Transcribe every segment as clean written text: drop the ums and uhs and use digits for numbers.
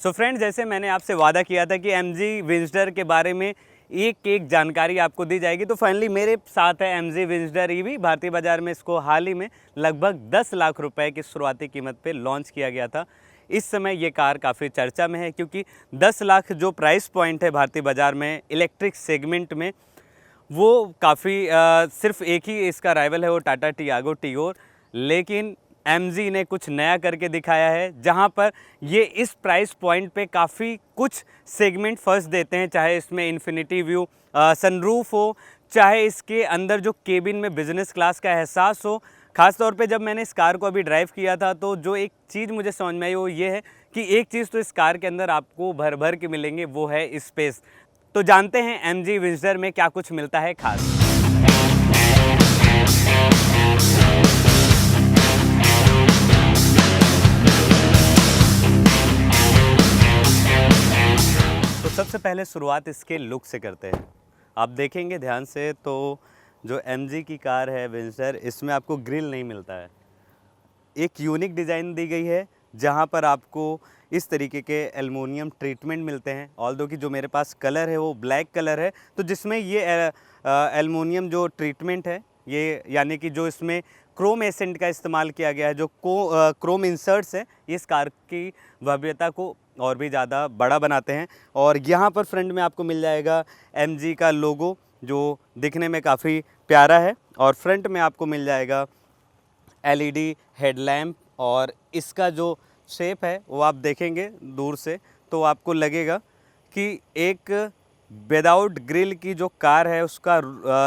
So friends, जैसे मैंने आपसे वादा किया था कि MG विज़िटर के बारे में एक एक जानकारी आपको दी जाएगी, तो फाइनली मेरे साथ है MG विज़िटर EV। भारतीय बाज़ार में इसको हाल ही में लगभग 10 लाख रुपए की शुरुआती कीमत पे लॉन्च किया गया था। इस समय ये कार काफ़ी चर्चा में है क्योंकि 10 लाख जो प्राइस पॉइंट है भारतीय बाज़ार में इलेक्ट्रिक सेगमेंट में, वो काफ़ी सिर्फ एक ही इसका राइवल है, वो टाटा टियागो टिगोर। लेकिन MG ने कुछ नया करके दिखाया है, जहां पर ये इस प्राइस पॉइंट पे काफ़ी कुछ सेगमेंट फर्स्ट देते हैं, चाहे इसमें इन्फिनिटी व्यू सनरूफ हो, चाहे इसके अंदर जो केबिन में बिजनेस क्लास का एहसास हो। ख़ास तौर पे जब मैंने इस कार को अभी ड्राइव किया था, तो जो एक चीज़ मुझे समझ में आई वो ये है कि एक चीज़ तो इस कार के अंदर आपको भर भर के मिलेंगे, वो है स्पेस। तो जानते हैं MG विज़िटर में क्या कुछ मिलता है खास। तो सबसे पहले शुरुआत इसके लुक से करते हैं। आप देखेंगे ध्यान से तो जो MG की कार है विज़िटर, इसमें आपको ग्रिल नहीं मिलता है। एक यूनिक डिज़ाइन दी गई है जहां पर आपको इस तरीके के एल्युमिनियम ट्रीटमेंट मिलते हैं। ऑल्दो कि जो मेरे पास कलर है वो ब्लैक कलर है, तो जिसमें ये एल्युमिनियम जो ट्रीटमेंट है, ये यानी कि जो इसमें क्रोम एसेंट का इस्तेमाल किया गया है, जो क्रोम इंसर्ट्स हैं, इस कार की भव्यता को और भी ज़्यादा बड़ा बनाते हैं। और यहाँ पर फ्रंट में आपको मिल जाएगा MG का लोगो, जो दिखने में काफ़ी प्यारा है। और फ्रंट में आपको मिल जाएगा LED हेडलैम्प, और इसका जो शेप है वो आप देखेंगे दूर से तो आपको लगेगा कि एक विदाउट ग्रिल की जो कार है उसका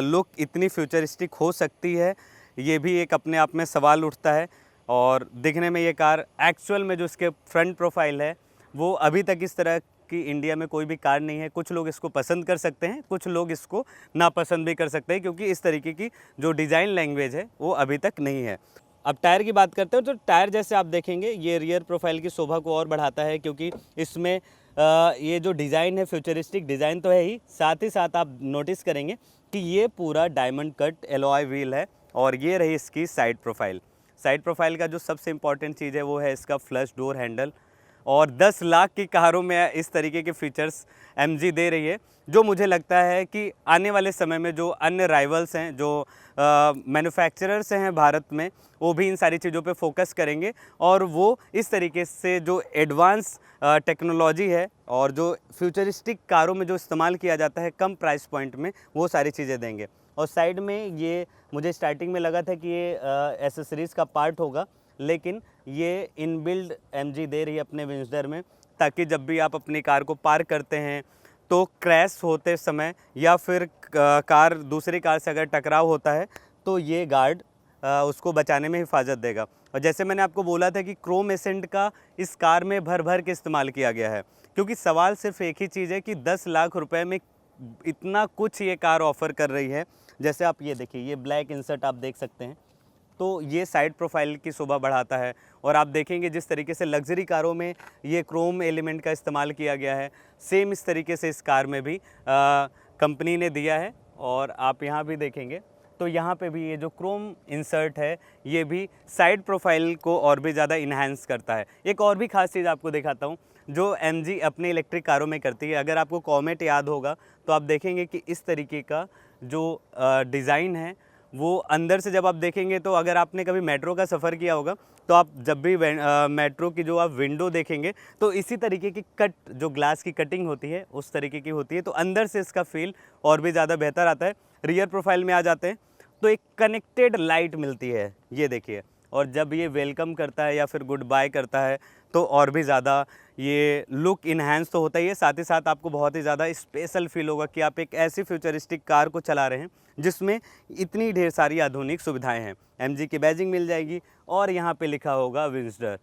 लुक इतनी फ्यूचरिस्टिक हो सकती है, ये भी एक अपने आप में सवाल उठता है। और दिखने में ये कार एक्चुअल में जो इसके फ्रंट प्रोफाइल है, वो अभी तक इस तरह कि इंडिया में कोई भी कार नहीं है। कुछ लोग इसको पसंद कर सकते हैं, कुछ लोग इसको नापसंद भी कर सकते हैं, क्योंकि इस तरीके की जो डिज़ाइन लैंग्वेज है वो अभी तक नहीं है। अब टायर की बात करते हैं, तो टायर जैसे आप देखेंगे ये रियर प्रोफाइल की शोभा को और बढ़ाता है, क्योंकि इसमें ये जो डिज़ाइन है फ्यूचरिस्टिक डिज़ाइन तो है ही, साथ ही साथ आप नोटिस करेंगे कि ये पूरा डायमंड कट एलॉय व्हील है। और ये रही इसकी साइड प्रोफाइल। साइड प्रोफाइल का जो सबसे इम्पॉर्टेंट चीज़ है वो है इसका फ्लश डोर हैंडल। और 10 लाख की कारों में इस तरीके के फीचर्स MG दे रही है, जो मुझे लगता है कि आने वाले समय में जो अन्य राइवल्स हैं, जो मैन्युफैक्चरर्स हैं भारत में, वो भी इन सारी चीज़ों पे फोकस करेंगे और वो इस तरीके से जो एडवांस टेक्नोलॉजी है और जो फ्यूचरिस्टिक कारों में जो इस्तेमाल किया जाता है कम प्राइस पॉइंट में, वो सारी चीज़ें देंगे। और साइड में ये मुझे स्टार्टिंग में लगा था कि ये एसेसरीज़ का पार्ट होगा, लेकिन ये इनबिल्ड MG दे रही है अपने विज़िटर में, ताकि जब भी आप अपनी कार को पार्क करते हैं तो क्रैश होते समय या फिर कार दूसरी कार से अगर टकराव होता है तो ये गार्ड उसको बचाने में हिफाजत देगा। और जैसे मैंने आपको बोला था कि क्रोम एसेंट का इस कार में भर भर के इस्तेमाल किया गया है, क्योंकि सवाल सिर्फ एक ही चीज़ है कि 10 लाख रुपए में इतना कुछ ये कार ऑफ़र कर रही है। जैसे आप ये देखिए, ये ब्लैक इंसर्ट आप देख सकते हैं, तो ये साइड प्रोफाइल की शोभा बढ़ाता है। और आप देखेंगे जिस तरीके से लग्जरी कारों में ये क्रोम एलिमेंट का इस्तेमाल किया गया है, सेम इस तरीके से इस कार में भी कंपनी ने दिया है। और आप यहाँ भी देखेंगे तो यहाँ पे भी ये जो क्रोम इंसर्ट है, ये भी साइड प्रोफाइल को और भी ज़्यादा इन्हांस करता है। एक और भी ख़ास चीज़ आपको दिखाता हूँ जो MG अपने इलेक्ट्रिक कारों में करती है। अगर आपको कॉमेट याद होगा तो आप देखेंगे कि इस तरीके का जो डिज़ाइन है, वो अंदर से जब आप देखेंगे, तो अगर आपने कभी मेट्रो का सफ़र किया होगा तो आप जब भी मेट्रो की जो आप विंडो देखेंगे तो इसी तरीके की कट, जो ग्लास की कटिंग होती है उस तरीके की होती है, तो अंदर से इसका फील और भी ज़्यादा बेहतर आता है। रियर प्रोफाइल में आ जाते हैं तो एक कनेक्टेड लाइट मिलती है, ये देखिए। और जब ये वेलकम करता है या फिर गुड बाय करता है तो और भी ज़्यादा ये लुक इन्हांस तो होता ही है, साथ ही साथ आपको बहुत ही ज़्यादा स्पेशल फील होगा कि आप एक ऐसी फ्यूचरिस्टिक कार को चला रहे हैं जिसमें इतनी ढेर सारी आधुनिक सुविधाएं हैं। MG की बैजिंग मिल जाएगी और यहाँ पे लिखा होगा विज़िटर।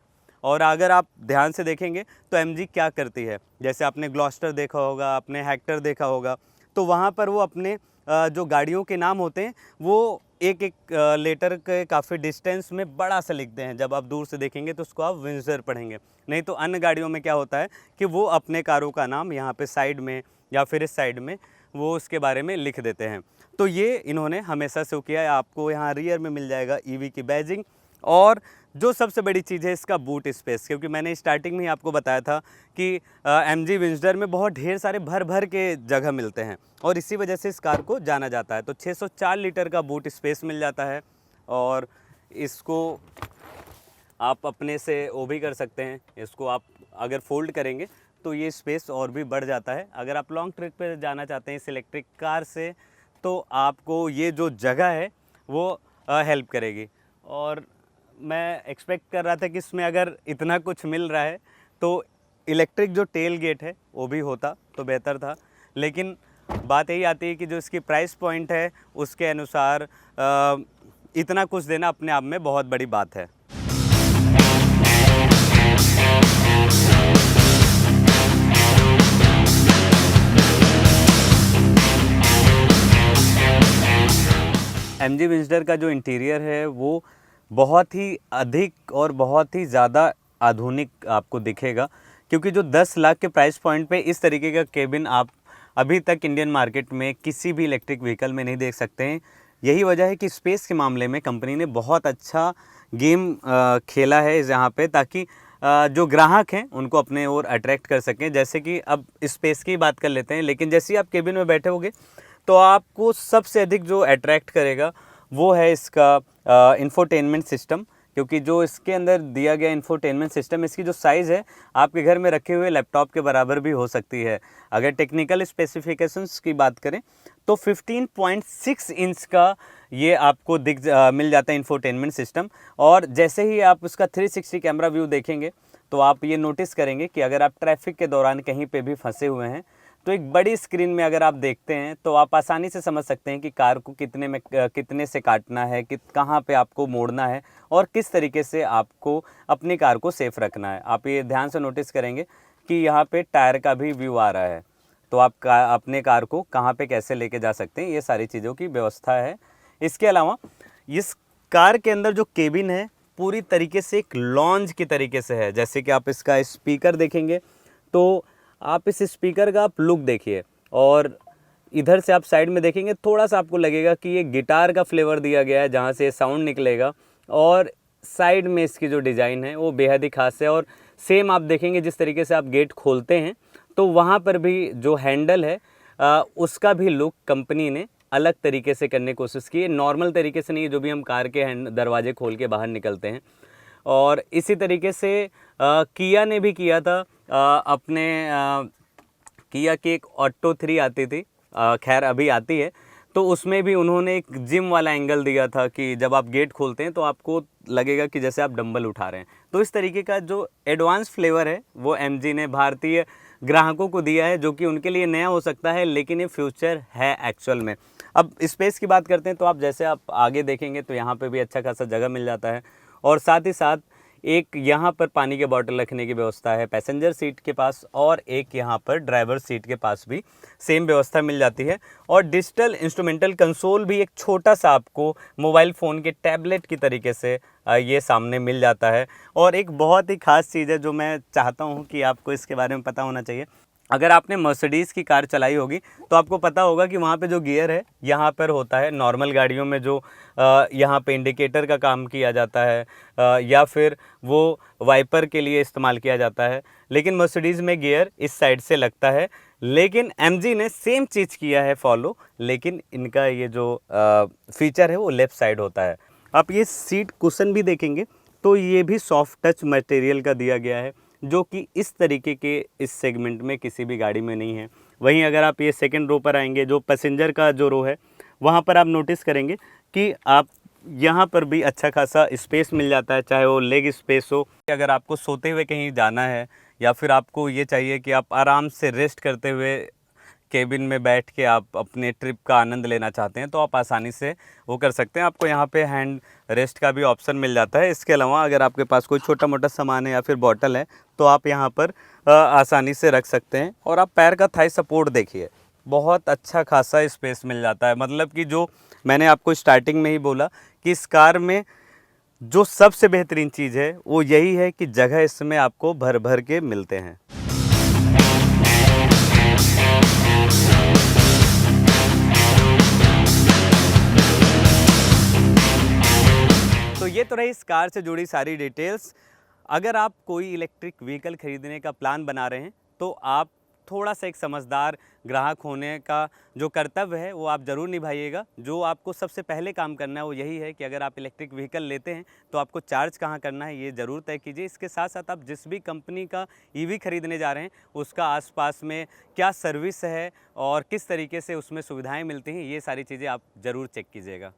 और अगर आप ध्यान से देखेंगे तो MG क्या करती है, जैसे आपने ग्लॉस्टर देखा होगा, आपने हेक्टर देखा होगा, तो वहाँ पर वो अपने जो गाड़ियों के नाम होते हैं वो एक एक लेटर के काफ़ी डिस्टेंस में बड़ा सा लिखते हैं। जब आप दूर से देखेंगे तो उसको आप विज़िटर पढ़ेंगे। नहीं तो अन्य गाड़ियों में क्या होता है कि वो अपने कारों का नाम यहाँ पे साइड में या फिर इस साइड में वो उसके बारे में लिख देते हैं। तो ये इन्होंने हमेशा से किया है। आपको यहाँ रियर में मिल जाएगा EV की बैजिंग, और जो सबसे बड़ी चीज़ है इसका बूट स्पेस, क्योंकि मैंने स्टार्टिंग में ही आपको बताया था कि MG विंजडर में बहुत ढेर सारे भर भर के जगह मिलते हैं और इसी वजह से इस कार को जाना जाता है। तो 604 लीटर का बूट स्पेस मिल जाता है और इसको आप अपने से वो भी कर सकते हैं। इसको आप अगर फोल्ड करेंगे तो ये स्पेस और भी बढ़ जाता है। अगर आप लॉन्ग ट्रिप पे जाना चाहते हैं इस इलेक्ट्रिक कार से तो आपको ये जो जगह है वो हेल्प करेगी। और मैं एक्सपेक्ट कर रहा था कि इसमें अगर इतना कुछ मिल रहा है तो इलेक्ट्रिक जो टेल गेट है वो भी होता तो बेहतर था, लेकिन बात यही आती है कि जो इसकी प्राइस पॉइंट है उसके अनुसार इतना कुछ देना अपने आप में बहुत बड़ी बात है। MG विंजडर का जो इंटीरियर है वो बहुत ही अधिक और बहुत ही ज़्यादा आधुनिक आपको दिखेगा, क्योंकि जो 10 लाख के प्राइस पॉइंट पे इस तरीके का केबिन आप अभी तक इंडियन मार्केट में किसी भी इलेक्ट्रिक व्हीकल में नहीं देख सकते हैं। यही वजह है कि स्पेस के मामले में कंपनी ने बहुत अच्छा गेम खेला है यहाँ पे, ताकि जो ग्राहक हैं उनको अपने ओर अट्रैक्ट कर सकें। जैसे कि अब स्पेस की बात कर लेते हैं, लेकिन जैसे ही आप केबिन में बैठे होगे तो आपको सबसे अधिक जो अट्रैक्ट करेगा वो है इसका इंफोटेनमेंट सिस्टम, क्योंकि जो इसके अंदर दिया गया इंफोटेनमेंट सिस्टम, इसकी जो साइज़ है आपके घर में रखे हुए लैपटॉप के बराबर भी हो सकती है। अगर टेक्निकल स्पेसिफिकेशंस की बात करें तो 15.6 इंच का ये आपको मिल जाता है इंफोटेनमेंट सिस्टम। और जैसे ही आप उसका 360 कैमरा व्यू देखेंगे तो आप ये नोटिस करेंगे कि अगर आप ट्रैफिक के दौरान कहीं पे भी फंसे हुए हैं तो एक बड़ी स्क्रीन में अगर आप देखते हैं तो आप आसानी से समझ सकते हैं कि कार को कितने से काटना है, कहाँ पे आपको मोड़ना है और किस तरीके से आपको अपनी कार को सेफ रखना है। आप ये ध्यान से नोटिस करेंगे कि यहाँ पे टायर का भी व्यू आ रहा है, तो आप अपने कार को कहाँ पे कैसे लेके जा सकते हैं, ये सारी चीज़ों की व्यवस्था है। इसके अलावा इस कार के अंदर जो केबिन है पूरी तरीके से एक लॉन्ज की तरीके से है। जैसे कि आप इसका स्पीकर देखेंगे तो आप इस स्पीकर का आप लुक देखिए और इधर से आप साइड में देखेंगे थोड़ा सा आपको लगेगा कि ये गिटार का फ्लेवर दिया गया है जहाँ से साउंड निकलेगा। और साइड में इसकी जो डिज़ाइन है वो बेहद ही खास है। और सेम आप देखेंगे जिस तरीके से आप गेट खोलते हैं तो वहाँ पर भी जो हैंडल है उसका भी लुक कंपनी ने अलग तरीके से करने की कोशिश की है। नॉर्मल तरीके से नहीं, जो भी हम कार के दरवाजे खोल के बाहर निकलते हैं। और इसी तरीके से किया ने भी किया था। अपने किया की एक ऑटो 3 आती थी, खैर अभी आती है, तो उसमें भी उन्होंने एक जिम वाला एंगल दिया था कि जब आप गेट खोलते हैं तो आपको लगेगा कि जैसे आप डंबल उठा रहे हैं। तो इस तरीके का जो एडवांस फ्लेवर है वो MG ने भारतीय ग्राहकों को दिया है, जो कि उनके लिए नया हो सकता है लेकिन ये फ्यूचर है एक्चुअल में। अब स्पेस की बात करते हैं तो आप जैसे आप आगे देखेंगे तो यहाँ पे भी अच्छा खासा जगह मिल जाता है और साथ ही साथ एक यहाँ पर पानी के बॉटल रखने की व्यवस्था है पैसेंजर सीट के पास और एक यहाँ पर ड्राइवर सीट के पास भी सेम व्यवस्था मिल जाती है। और डिजिटल इंस्ट्रूमेंटल कंसोल भी एक छोटा सा आपको मोबाइल फ़ोन के टैबलेट की तरीके से ये सामने मिल जाता है। और एक बहुत ही ख़ास चीज़ है जो मैं चाहता हूँ कि आपको इसके बारे में पता होना चाहिए। अगर आपने मर्सिडीज़ की कार चलाई होगी तो आपको पता होगा कि वहाँ पे जो गियर है यहाँ पर होता है। नॉर्मल गाड़ियों में जो यहाँ पे इंडिकेटर का काम किया जाता है या फिर वो वाइपर के लिए इस्तेमाल किया जाता है, लेकिन मर्सिडीज़ में गियर इस साइड से लगता है। लेकिन MG ने सेम चीज़ किया है फॉलो, लेकिन इनका ये जो फीचर है वो लेफ़्ट साइड होता है। आप ये सीट कुशन भी देखेंगे तो ये भी सॉफ्ट टच मटेरियल का दिया गया है, जो कि इस तरीके के इस सेगमेंट में किसी भी गाड़ी में नहीं है। वहीं अगर आप ये सेकंड रो पर आएंगे, जो पैसेंजर का जो रो है, वहाँ पर आप नोटिस करेंगे कि आप यहाँ पर भी अच्छा खासा स्पेस मिल जाता है, चाहे वो लेग स्पेस हो। अगर आपको सोते हुए कहीं जाना है या फिर आपको ये चाहिए कि आप आराम से रेस्ट करते हुए केबिन में बैठ के आप अपने ट्रिप का आनंद लेना चाहते हैं तो आप आसानी से वो कर सकते हैं। आपको यहाँ पे हैंड रेस्ट का भी ऑप्शन मिल जाता है। इसके अलावा अगर आपके पास कोई छोटा मोटा सामान है या फिर बॉटल है तो आप यहाँ पर आसानी से रख सकते हैं। और आप पैर का थाई सपोर्ट देखिए, बहुत अच्छा खासा स्पेस मिल जाता है। मतलब कि जो मैंने आपको स्टार्टिंग में ही बोला कि इस कार में जो सबसे बेहतरीन चीज़ है वो यही है कि जगह इसमें आपको भर भर के मिलते हैं। तो ये तो रही इस कार से जुड़ी सारी डिटेल्स। अगर आप कोई इलेक्ट्रिक व्हीकल खरीदने का प्लान बना रहे हैं तो आप थोड़ा सा एक समझदार ग्राहक होने का जो कर्तव्य है वो आप ज़रूर निभाइएगा। जो आपको सबसे पहले काम करना है वो यही है कि अगर आप इलेक्ट्रिक व्हीकल लेते हैं तो आपको चार्ज कहाँ करना है ये ज़रूर तय कीजिए। इसके साथ साथ आप जिस भी कंपनी का ईवी खरीदने जा रहे हैं उसका आसपास में क्या सर्विस है और किस तरीके से उसमें सुविधाएं मिलती हैं, ये सारी चीज़ें आप ज़रूर चेक कीजिएगा।